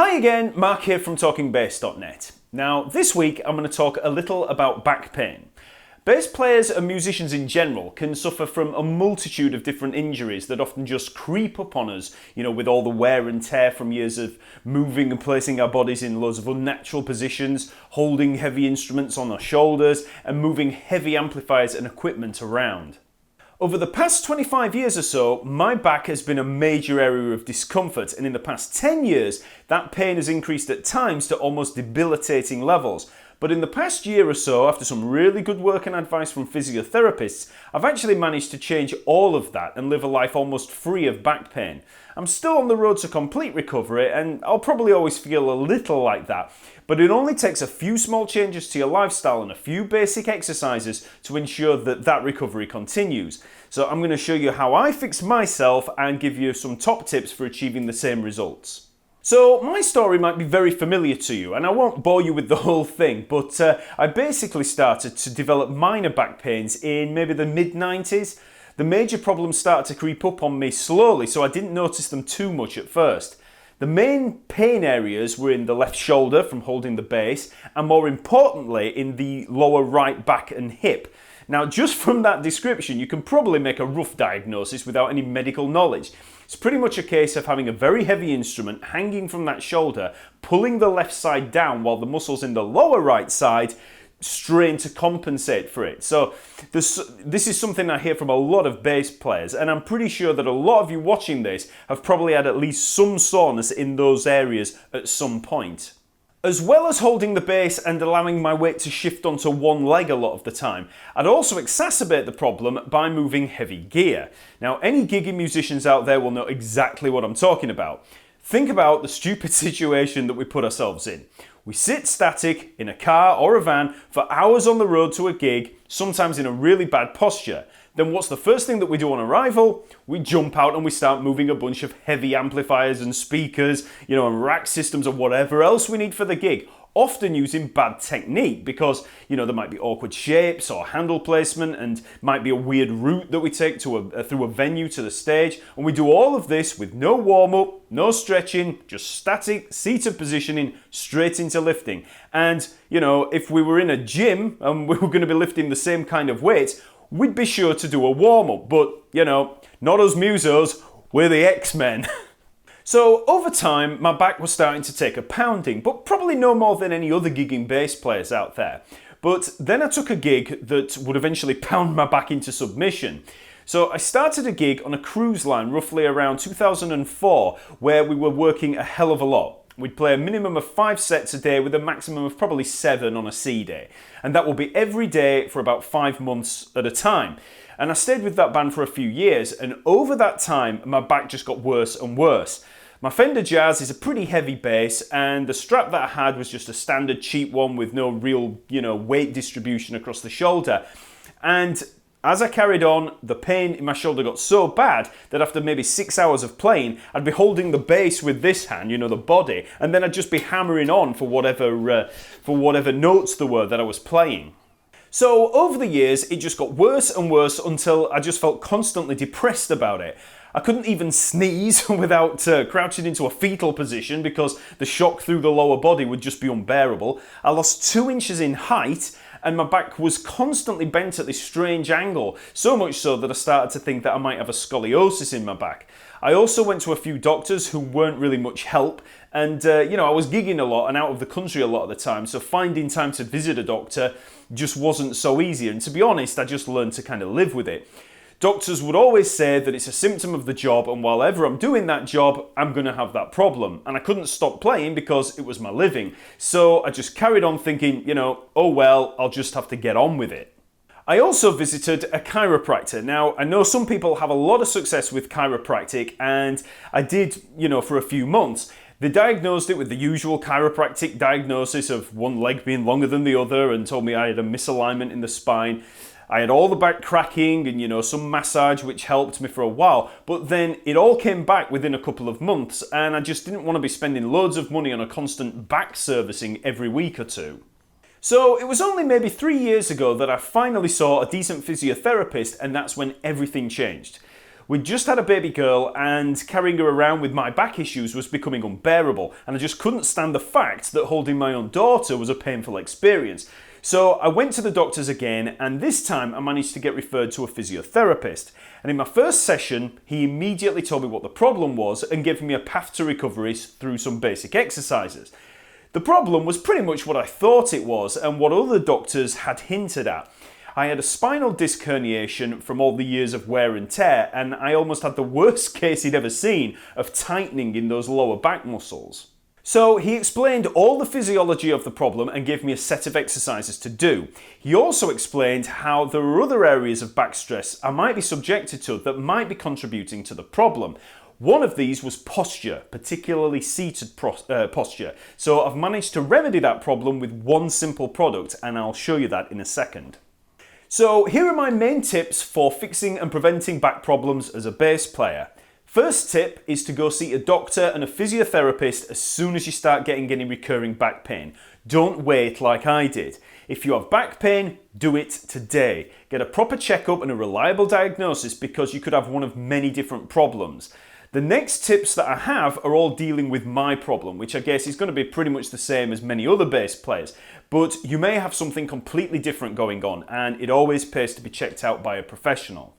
Hi again, Mark here from TalkingBass.net. Now, this week I'm going to talk a little about back pain. Bass players and musicians in general can suffer from a multitude of different injuries that often just creep up on us, with all the wear and tear from years of moving and placing our bodies in loads of unnatural positions, holding heavy instruments on our shoulders, and moving heavy amplifiers and equipment around. Over the past 25 years or so, my back has been a major area of discomfort, and in the past 10 years, that pain has increased at times to almost debilitating levels. But in the past year or so, after some really good work and advice from physiotherapists, I've actually managed to change all of that and live a life almost free of back pain. I'm still on the road to complete recovery, and I'll probably always feel a little like that, but it only takes a few small changes to your lifestyle and a few basic exercises to ensure that that recovery continues. So I'm going to show you how I fix myself and give you some top tips for achieving the same results. So my story might be very familiar to you, and I won't bore you with the whole thing, but I basically started to develop minor back pains in maybe the mid-90s. The major problems started to creep up on me slowly, so I didn't notice them too much at first. The main pain areas were in the left shoulder from holding the bass, and more importantly in the lower right back and hip. Now, just from that description, you can probably make a rough diagnosis without any medical knowledge. It's pretty much a case of having a very heavy instrument hanging from that shoulder, pulling the left side down while the muscles in the lower right side strain to compensate for it. So this is something I hear from a lot of bass players, and I'm pretty sure that a lot of you watching this have probably had at least some soreness in those areas at some point. As well as holding the bass and allowing my weight to shift onto one leg a lot of the time, I'd also exacerbate the problem by moving heavy gear. Now, any gigging musicians out there will know exactly what I'm talking about. Think about the stupid situation that we put ourselves in. We sit static in a car or a van for hours on the road to a gig, sometimes in a really bad posture. Then what's the first thing that we do on arrival? We jump out and we start moving a bunch of heavy amplifiers and speakers, and rack systems or whatever else we need for the gig. Often using bad technique because, there might be awkward shapes or handle placement, and might be a weird route that we take through a venue to the stage. And we do all of this with no warm-up, no stretching, just static, seated positioning, straight into lifting. And, if we were in a gym and we were going to be lifting the same kind of weights, we'd be sure to do a warm-up. But, not us musos, we're the X-Men. So over time, my back was starting to take a pounding, but probably no more than any other gigging bass players out there. But then I took a gig that would eventually pound my back into submission. So I started a gig on a cruise line roughly around 2004, where we were working a hell of a lot. We'd play a minimum of 5 sets a day with a maximum of probably 7 on a C day. And that will be every day for about 5 months at a time. And I stayed with that band for a few years, and over that time, my back just got worse and worse. My Fender Jazz is a pretty heavy bass, and the strap that I had was just a standard cheap one with no real, weight distribution across the shoulder. And as I carried on, the pain in my shoulder got so bad that after maybe 6 hours of playing, I'd be holding the bass with this hand, the body, and then I'd just be hammering on for whatever notes there were that I was playing. So over the years, it just got worse and worse until I just felt constantly depressed about it. I couldn't even sneeze without crouching into a fetal position because the shock through the lower body would just be unbearable. I lost 2 inches in height, and my back was constantly bent at this strange angle, so much so that I started to think that I might have a scoliosis in my back. I also went to a few doctors who weren't really much help, and I was gigging a lot and out of the country a lot of the time, so finding time to visit a doctor just wasn't so easy, and to be honest, I just learned to kind of live with it. Doctors would always say that it's a symptom of the job, and while ever I'm doing that job, I'm going to have that problem. And I couldn't stop playing because it was my living. So I just carried on thinking, oh well, I'll just have to get on with it. I also visited a chiropractor. Now, I know some people have a lot of success with chiropractic, and I did, for a few months. They diagnosed it with the usual chiropractic diagnosis of one leg being longer than the other and told me I had a misalignment in the spine. I had all the back cracking and, some massage which helped me for a while, but then it all came back within a couple of months, and I just didn't want to be spending loads of money on a constant back servicing every week or two. So it was only maybe 3 years ago that I finally saw a decent physiotherapist, and that's when everything changed. We'd just had a baby girl and carrying her around with my back issues was becoming unbearable, and I just couldn't stand the fact that holding my own daughter was a painful experience. So I went to the doctors again, and this time I managed to get referred to a physiotherapist. And in my first session, he immediately told me what the problem was and gave me a path to recovery through some basic exercises. The problem was pretty much what I thought it was and what other doctors had hinted at. I had a spinal disc herniation from all the years of wear and tear, and I almost had the worst case he'd ever seen of tightening in those lower back muscles. So he explained all the physiology of the problem and gave me a set of exercises to do. He also explained how there are other areas of back stress I might be subjected to that might be contributing to the problem. One of these was posture, particularly seated posture. So I've managed to remedy that problem with one simple product, and I'll show you that in a second. So here are my main tips for fixing and preventing back problems as a bass player. First tip is to go see a doctor and a physiotherapist as soon as you start getting any recurring back pain. Don't wait like I did. If you have back pain, do it today. Get a proper checkup and a reliable diagnosis because you could have one of many different problems. The next tips that I have are all dealing with my problem, which I guess is going to be pretty much the same as many other bass players, but you may have something completely different going on, and it always pays to be checked out by a professional.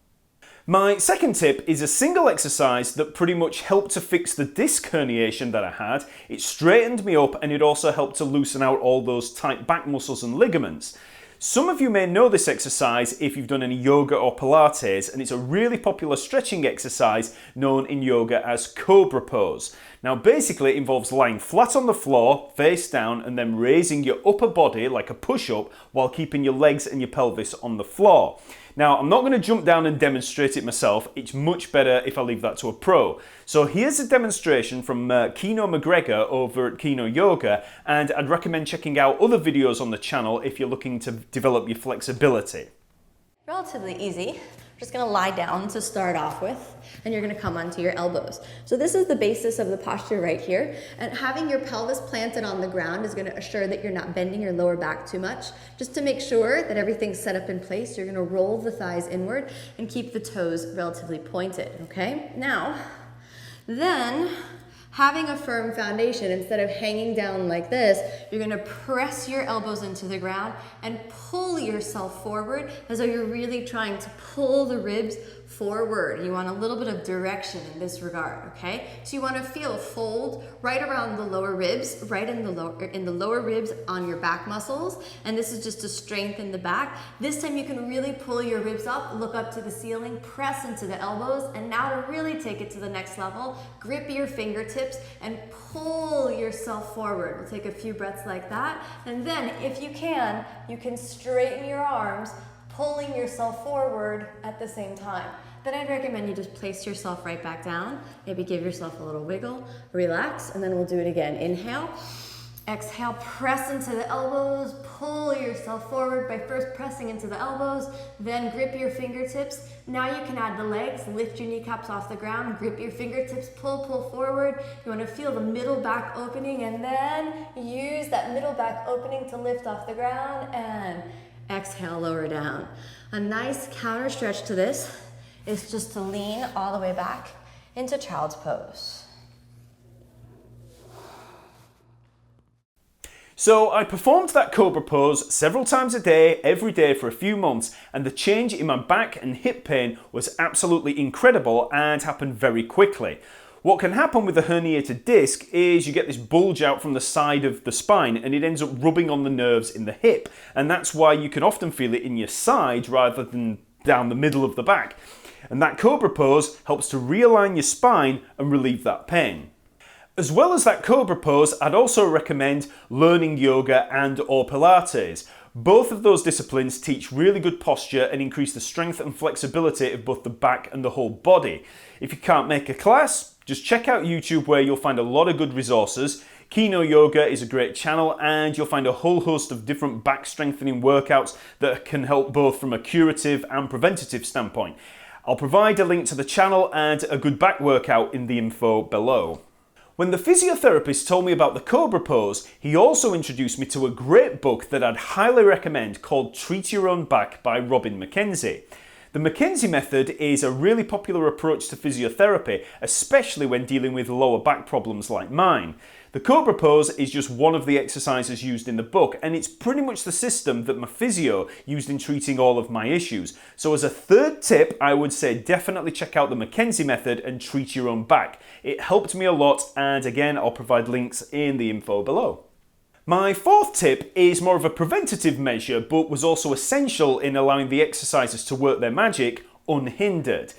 My second tip is a single exercise that pretty much helped to fix the disc herniation that I had. It straightened me up and it also helped to loosen out all those tight back muscles and ligaments. Some of you may know this exercise if you've done any yoga or Pilates, and it's a really popular stretching exercise known in yoga as Cobra Pose. Now basically it involves lying flat on the floor, face down, and then raising your upper body like a push-up while keeping your legs and your pelvis on the floor. Now, I'm not going to jump down and demonstrate it myself. It's much better if I leave that to a pro. So here's a demonstration from Kino McGregor over at Kino Yoga, and I'd recommend checking out other videos on the channel if you're looking to develop your flexibility. Relatively easy. Just going to lie down to start off with, and you're going to come onto your elbows. So this is the basis of the posture right here, and having your pelvis planted on the ground is going to assure that you're not bending your lower back too much. Just to make sure that everything's set up in place, you're going to roll the thighs inward and keep the toes relatively pointed, okay? Now, then, having a firm foundation, instead of hanging down like this, you're going to press your elbows into the ground and pull yourself forward as though you're really trying to pull the ribs forward. You want a little bit of direction in this regard, okay? So you want to feel a fold right around the lower ribs, right in the lower ribs on your back muscles, and this is just to strengthen the back. This time you can really pull your ribs up, look up to the ceiling, press into the elbows, and now to really take it to the next level, grip your fingertips and pull yourself forward. We'll take a few breaths like that, and then if you can straighten your arms, pulling yourself forward at the same time. Then I'd recommend you just place yourself right back down, maybe give yourself a little wiggle, relax, and then we'll do it again. Inhale, exhale, press into the elbows, pull yourself forward by first pressing into the elbows, then grip your fingertips. Now you can add the legs, lift your kneecaps off the ground, grip your fingertips, pull forward. You want to feel the middle back opening, and then use that middle back opening to lift off the ground, and exhale, lower down. A nice counter stretch to this is just to lean all the way back into child's pose. So I performed that Cobra Pose several times a day, every day for a few months, and the change in my back and hip pain was absolutely incredible and happened very quickly. What can happen with a herniated disc is you get this bulge out from the side of the spine and it ends up rubbing on the nerves in the hip, and that's why you can often feel it in your side rather than down the middle of the back. And that Cobra Pose helps to realign your spine and relieve that pain. As well as that Cobra Pose, I'd also recommend learning yoga and or Pilates. Both of those disciplines teach really good posture and increase the strength and flexibility of both the back and the whole body. If you can't make a class, just check out YouTube where you'll find a lot of good resources. Kino Yoga is a great channel and you'll find a whole host of different back strengthening workouts that can help both from a curative and preventative standpoint. I'll provide a link to the channel and a good back workout in the info below. When the physiotherapist told me about the Cobra Pose, he also introduced me to a great book that I'd highly recommend called Treat Your Own Back by Robin McKenzie. The McKenzie method is a really popular approach to physiotherapy, especially when dealing with lower back problems like mine. The Cobra pose is just one of the exercises used in the book, and it's pretty much the system that my physio used in treating all of my issues. So as a third tip, I would say definitely check out the McKenzie method and treat your own back. It helped me a lot, and again, I'll provide links in the info below. My fourth tip is more of a preventative measure, but was also essential in allowing the exercises to work their magic unhindered.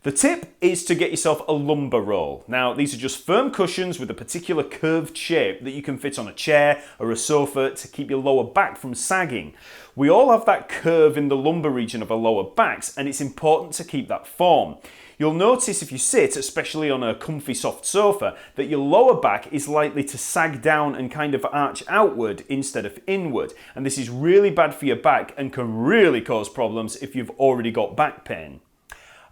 The tip is to get yourself a lumbar roll. Now, these are just firm cushions with a particular curved shape that you can fit on a chair or a sofa to keep your lower back from sagging. We all have that curve in the lumbar region of our lower backs, and it's important to keep that form. You'll notice if you sit, especially on a comfy soft sofa, that your lower back is likely to sag down and kind of arch outward instead of inward. And this is really bad for your back and can really cause problems if you've already got back pain.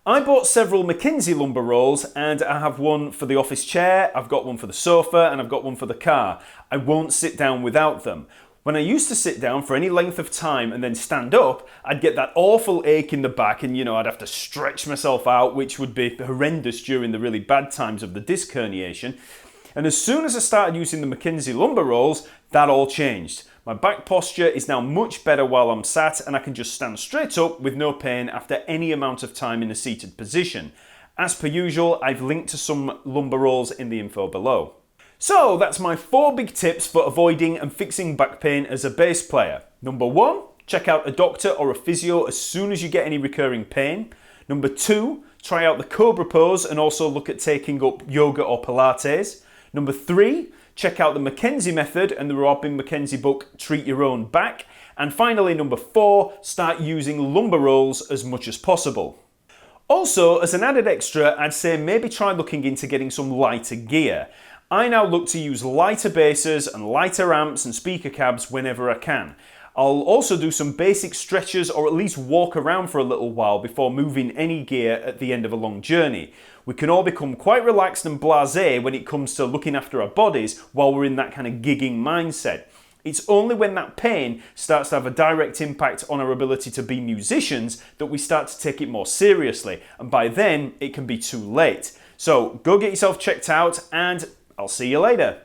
I bought several McKenzie lumbar rolls, and I have one for the office chair, I've got one for the sofa, and I've got one for the car. I won't sit down without them. When I used to sit down for any length of time and then stand up, I'd get that awful ache in the back, and I'd have to stretch myself out, which would be horrendous during the really bad times of the disc herniation. And as soon as I started using the McKenzie lumbar rolls, that all changed. My back posture is now much better while I'm sat, and I can just stand straight up with no pain after any amount of time in a seated position. As per usual, I've linked to some lumbar rolls in the info below. So that's my 4 big tips for avoiding and fixing back pain as a bass player. Number 1, check out a doctor or a physio as soon as you get any recurring pain. Number 2, try out the Cobra pose and also look at taking up yoga or Pilates. Number 3, check out the McKenzie method and the Robin McKenzie book, Treat Your Own Back. And finally, number 4, start using lumbar rolls as much as possible. Also, as an added extra, I'd say maybe try looking into getting some lighter gear. I now look to use lighter basses and lighter amps and speaker cabs whenever I can. I'll also do some basic stretches or at least walk around for a little while before moving any gear at the end of a long journey. We can all become quite relaxed and blasé when it comes to looking after our bodies while we're in that kind of gigging mindset. It's only when that pain starts to have a direct impact on our ability to be musicians that we start to take it more seriously, and by then it can be too late. So go get yourself checked out, and I'll see you later.